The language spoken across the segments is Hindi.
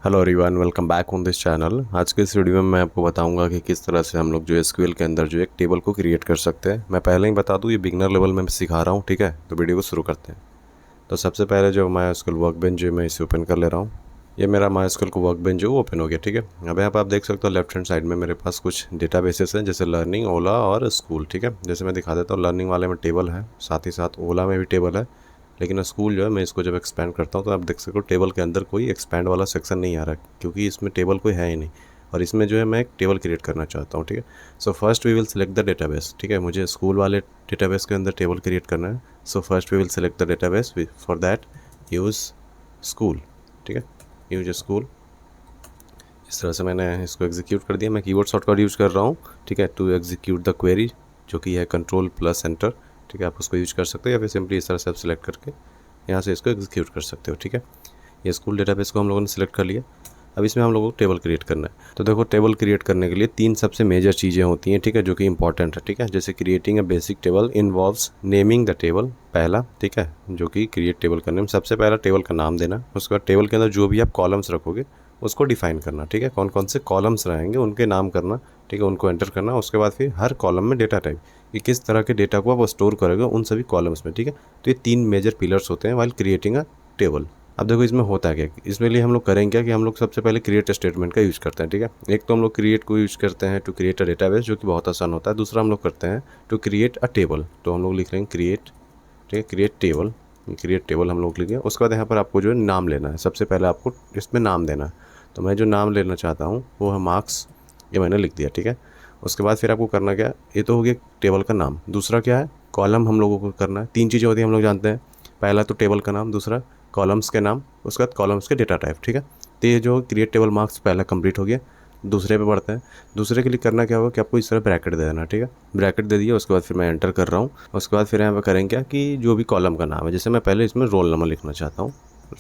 Hello everyone, welcome back on this channel. आज के इस वीडियो में मैं आपको बताऊंगा कि किस तरह से हम लोग जो एसक्यूएल के अंदर जो एक टेबल को क्रिएट कर सकते हैं। मैं पहले ही बता दूं, ये बिगनर लेवल में सिखा रहा हूं, ठीक है। तो वीडियो को शुरू करते हैं। तो सबसे पहले जो माई एसक्यूएल वर्कबेंच जो मैं इसे ओपन कर ले रहा हूँ। ये मेरा माई एसक्यूएल को वर्कबेंच जो ओपन हो गया, ठीक है। अब यहाँ पर आप देख सकते हो लेफ्ट हैंड साइड में मेरे पास कुछ डेटा बेसेस हैं, जैसे लर्निंग, ओला और स्कूल, ठीक है। जैसे मैं दिखा देता हूँ, लर्निंग वाले में टेबल है, साथ ही साथ ओला में भी टेबल है। लेकिन स्कूल जो है, मैं इसको जब एक्सपेंड करता हूँ तो आप देख सकते हो टेबल के अंदर कोई एक्सपेंड वाला सेक्शन नहीं आ रहा, क्योंकि इसमें टेबल कोई है ही नहीं। और इसमें जो है मैं एक टेबल क्रिएट करना चाहता हूँ, ठीक है। So first we will select the database, ठीक है। मुझे स्कूल वाले डेटाबेस के अंदर टेबल क्रिएट करना है। So first we will select the database, for that use school, ठीक है। Use school. इस तरह से मैंने इसको एग्जीक्यूट कर दिया। मैं कीबोर्ड शॉर्टकट यूज़ कर रहा हूँ, ठीक है, टू एग्जीक्यूट द क्वेरी, जो कि है कंट्रोल+Enter, ठीक है। आप उसको यूज कर सकते हो या फिर सिंपली इस तरह से आप सिलेक्ट करके यहाँ से इसको एग्जीक्यूट कर सकते हो, ठीक है। ये स्कूल डेटाबेस को हम लोगों ने सिलेक्ट कर लिया। अब इसमें हम लोगों को टेबल क्रिएट करना है। तो देखो, टेबल क्रिएट करने के लिए तीन सबसे मेजर चीज़ें होती हैं, ठीक है, जो कि इंपॉर्टेंट है, ठीक है। जैसे creating a basic table involves naming the table, पहला, ठीक है, जो कि क्रिएट टेबल करने में सबसे पहला टेबल का नाम देना। उसके बाद टेबल के अंदर जो भी आप कॉलम्स रखोगे उसको डिफाइन करना, ठीक है। कौन कौन से कॉलम्स रहेंगे उनके नाम करना, ठीक है, उनको एंटर करना। उसके बाद फिर हर कॉलम में डेटा टाइप, कि किस तरह के डेटा को आप स्टोर करोगे उन सभी कॉलम्स में, ठीक है। तो ये तीन मेजर पिलर्स होते हैं वाइल क्रिएटिंग अ टेबल। अब देखो, इसमें होता है क्या, इसमें लिए हम लोग करेंगे क्या कि हम लोग सबसे पहले क्रिएट स्टेटमेंट का यूज़ करते हैं, ठीक है। एक तो हम लोग क्रिएट को यूज़ करते हैं टू क्रिएट अ डेटाबेस, जो कि बहुत आसान होता है। दूसरा हम लोग करते हैं टू क्रिएट अ टेबल, तो हम लोग लिख लेंगे क्रिएट, ठीक है, क्रिएट टेबल। क्रिएट टेबल हम लोग लिखेंगे। उसके बाद यहाँ पर आपको जो है नाम लेना है। सबसे पहले आपको इसमें नाम देना है। तो मैं जो नाम लेना चाहता हूँ वो है मार्क्स, ये मैंने लिख दिया, ठीक है। उसके बाद फिर आपको करना क्या, ये तो हो गया टेबल का नाम। दूसरा क्या है, कॉलम हम लोगों को करना है। तीन चीज़ें होती हैं, हम लोग जानते हैं। पहला तो टेबल का नाम, दूसरा कॉलम्स के नाम, उसके बाद कॉलम्स के डेटा टाइप, ठीक है। तो ये जो क्रिएट टेबल मार्क्स पहला कंप्लीट हो गया। दूसरे पे बढ़ते हैं। दूसरे के लिए करना क्या होगा कि आपको इस तरह ब्रैकेट दे देना, ठीक है। ब्रैकेट दे दिया, उसके बाद फिर मैं एंटर कर रहा हूँ। उसके बाद फिर यहाँ पर करेंगे क्या कि जो भी कॉलम का नाम है, जैसे मैं पहले इसमें रोल नंबर लिखना चाहता हूँ,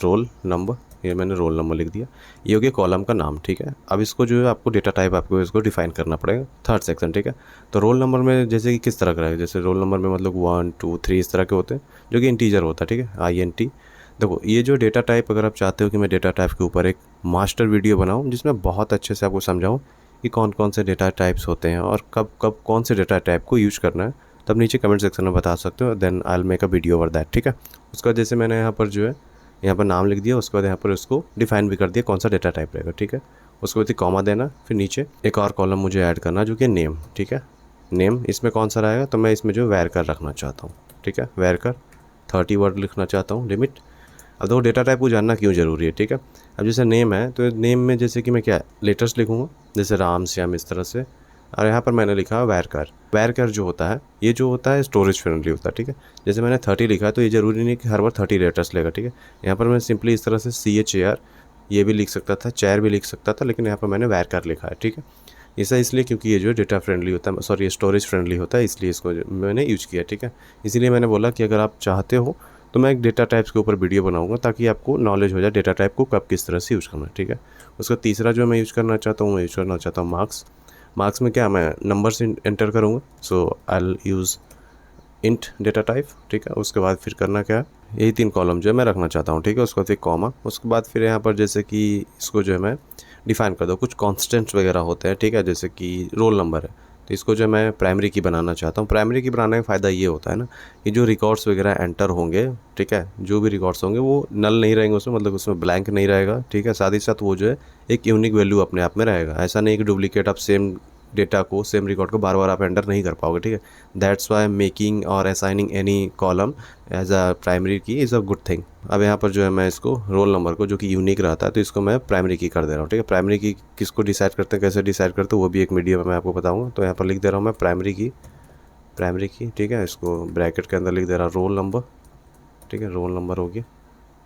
रोल नंबर, ये मैंने रोल नंबर लिख दिया। ये हो गया कॉलम का नाम, ठीक है। अब इसको जो है आपको डेटा टाइप आपको इसको डिफाइन करना पड़ेगा, थर्ड सेक्शन, ठीक है। तो रोल नंबर में जैसे कि किस तरह का है, जैसे रोल नंबर में मतलब 1 2 3 इस तरह के होते हैं, जो कि इंटीजर होता है, ठीक है, INT। देखो, ये जो डेटा टाइप, अगर आप चाहते हो कि मैं डेटा टाइप के ऊपर एक मास्टर वीडियो बनाऊं जिसमें बहुत अच्छे से आपको समझाऊं कि कौन कौन से डेटा टाइप्स होते हैं और कब कब कौन से डेटा टाइप को यूज करना है, तब नीचे कमेंट सेक्शन में बता सकते हो। Then I will make a video over that, ठीक है। उसके बाद जैसे मैंने यहाँ पर जो है यहाँ पर नाम लिख दिया। उसके बाद यहाँ पर उसको डिफाइन भी कर दिया कौन सा डेटा टाइप रहेगा, ठीक है। उसके बाद कॉमा देना, फिर नीचे एक और कॉलम मुझे ऐड करना जो कि नेम, ठीक है। नेम इसमें कौन सा रहेगा, तो मैं इसमें जो वैर कर रखना चाहता हूँ, ठीक है। वैर कर 30 वर्ड लिखना चाहता हूँ, लिमिट। अब देखो, डेटा टाइप को जानना क्यों ज़रूरी है, ठीक है। अब जैसे नेम है, तो नेम में जैसे कि मैं क्या लेटर्स लिखूँगा, जैसे राम श्याम इस तरह से। और यहाँ पर मैंने लिखा है वैरकर। वैरकर जो होता है, ये जो होता है स्टोरेज फ्रेंडली होता है, ठीक है। जैसे मैंने 30 लिखा है, तो ये ज़रूरी नहीं कि हर बार 30 लेटर्स लेगा, ठीक है। यहाँ पर मैं सिंपली इस तरह से CHAR ये भी लिख सकता था, चेयर भी लिख सकता था, लेकिन यहाँ पर मैंने वैरकर लिखा है, ठीक है। ऐसा इसलिए क्योंकि ये जो डेटा फ्रेंडली होता है, सॉरी, स्टोरेज फ्रेंडली होता है, इसलिए इसको मैंने यूज किया, ठीक है। इसीलिए मैंने बोला कि अगर आप चाहते हो तो मैं एक डेटा टाइप्स के ऊपर वीडियो बनाऊंगा, ताकि आपको नॉलेज हो जाए डेटा टाइप को कब किस तरह से यूज़ करना है, ठीक है। उसका तीसरा जो मैं यूज़ करना चाहता हूँ, मैं यूज़ करना चाहता हूँ मार्क्स। मार्क्स में क्या मैं नंबर्स एंटर करूँगा, so I will use int data type, ठीक है। उसके बाद फिर करना क्या है, यही तीन कॉलम जो है मैं रखना चाहता हूँ, ठीक है। उसके बाद फिर कॉमा, उसके बाद फिर यहाँ पर जैसे कि इसको जो है मैं डिफाइन कर दो, कुछ कॉन्स्टेंट्स वगैरह होते हैं, ठीक है, जैसे कि रोल नंबर है, तो इसको जो मैं प्राइमरी की बनाना चाहता हूँ। प्राइमरी की बनाने का फ़ायदा ये होता है ना कि जो रिकॉर्ड्स वगैरह एंटर होंगे, ठीक है, जो भी रिकॉर्ड्स होंगे वो नल नहीं रहेंगे उसमें, मतलब उसमें ब्लैंक नहीं रहेगा, ठीक है। साथ ही साथ वो जो है एक यूनिक वैल्यू अपने आप में रहेगा। ऐसा नहीं कि डुप्लीकेट आप सेम डेटा को, सेम रिकॉर्ड को बार बार आप एंटर नहीं कर पाओगे, ठीक है। दैट्स वाई मेकिंग और assigning any column as a primary key is a good thing. अब यहाँ पर जो है मैं इसको रोल नंबर को, जो कि यूनिक रहता है, तो इसको मैं प्राइमरी की कर दे रहा हूँ, ठीक है। प्राइमरी की किसको डिसाइड करते हैं, कैसे डिसाइड करते हैं, वो भी एक वीडियो में मैं आपको बताऊँगा। तो यहाँ पर लिख दे रहा हूँ मैं प्राइमरी की, प्राइमरी की, ठीक है। इसको ब्रैकेट के अंदर लिख दे रहा हूँ रोल नंबर, ठीक है। रोल नंबर हो गया,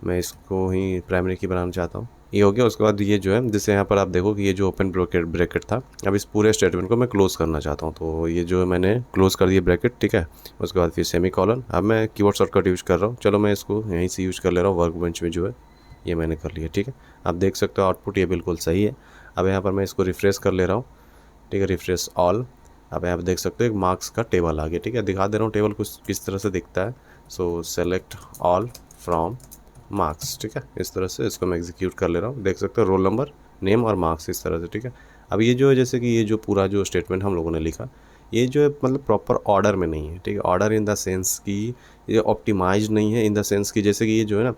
मैं इसको ही प्राइमरी की बनाना चाहता हूँ, ये हो गया। उसके बाद ये जो है, जैसे यहाँ पर आप देखो कि ये जो ओपन ब्रैकेट ब्रैकेट था, अब इस पूरे स्टेटमेंट को मैं क्लोज करना चाहता हूँ, तो ये जो है मैंने क्लोज कर दिया ब्रैकेट, ठीक है। उसके बाद फिर सेमी कॉलन। अब मैं कीबोर्ड शॉर्टकट यूज़ कर रहा हूँ, चलो मैं इसको यहीं से यूज़ कर ले रहा हूँ, वर्क बेंच में जो है ये मैंने कर लिया, ठीक है। आप देख सकते हो आउटपुट ये बिल्कुल सही है। अब यहाँ पर मैं इसको रिफ्रेश कर ले रहा हूँ, ठीक है, रिफ्रेश ऑल। अब यहाँ पर देख सकते हो एक मार्क्स का टेबल आ गया, ठीक है। दिखा दे रहा हूँ टेबल कुछ किस तरह से दिखता है। सो सेलेक्ट ऑल फ्रॉम मार्क्स, ठीक है। इस तरह से इसको मैं एग्जीक्यूट कर ले रहा हूँ, देख सकते हो रोल नंबर, नेम और मार्क्स इस तरह से, ठीक है। अब ये जो है जैसे कि ये जो पूरा जो स्टेटमेंट हम लोगों ने लिखा, ये जो है मतलब प्रॉपर ऑर्डर में नहीं है, ठीक है। ऑर्डर इन द सेंस कि ये ऑप्टिमाइज नहीं है, इन द सेंस कि जैसे कि ये जो है ना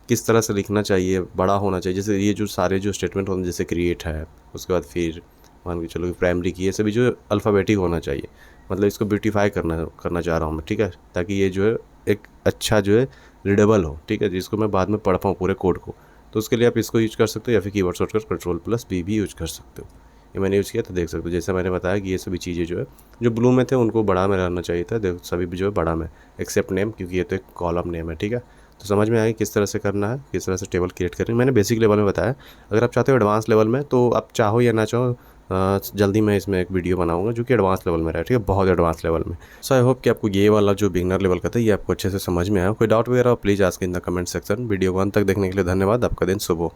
किस तरह से लिखना चाहिए, बड़ा होना चाहिए। जैसे ये जो सारे जो स्टेटमेंट होते हैं, जैसे क्रिएट है, उसके बाद फिर मान के चलो कि प्राइमरी की, ये सभी जो अल्फ़ाबेटिक होना चाहिए। मतलब इसको ब्यूटीफाई करना करना चाह रहा हूँ मैं, ठीक है, ताकि ये जो है एक अच्छा जो है रीडेबल हो, ठीक है, जिसको मैं बाद में पढ़ पाऊँ पूरे कोड को। तो उसके लिए आप इसको यूज कर सकते हो, या फिर कीबोर्ड शॉर्टकट Ctrl+B भी यूज कर सकते हो। ये मैंने यूज़ किया तो देख सकते हो, जैसे मैंने बताया कि ये सभी चीज़ें जो है जो ब्लू में थे उनको बड़ा में रहना चाहिए था, देखो सभी भी जो है बड़ा में, एक्सेप्ट नेम, क्योंकि ये तो एक कॉलम नेम है, ठीक है। तो समझ में आया किस तरह से करना है, किस तरह से टेबल क्रिएट करनी है। मैंने बेसिक लेवल में बताया। अगर आप चाहते हो एडवांस लेवल में, तो आप चाहो या ना चाहो जल्दी मैं इसमें एक वीडियो बनाऊंगा जो कि एडवांस लेवल में रहा है, ठीक है, बहुत एडवांस लेवल में। सो आई होप कि आपको ये वाला जो बिगनर लेवल का था ये आपको अच्छे से समझ में आया। कोई डाउट वगैरह please ask in the comment section. Video को अंत तक देखने के लिए धन्यवाद। आपका दिन शुभ हो।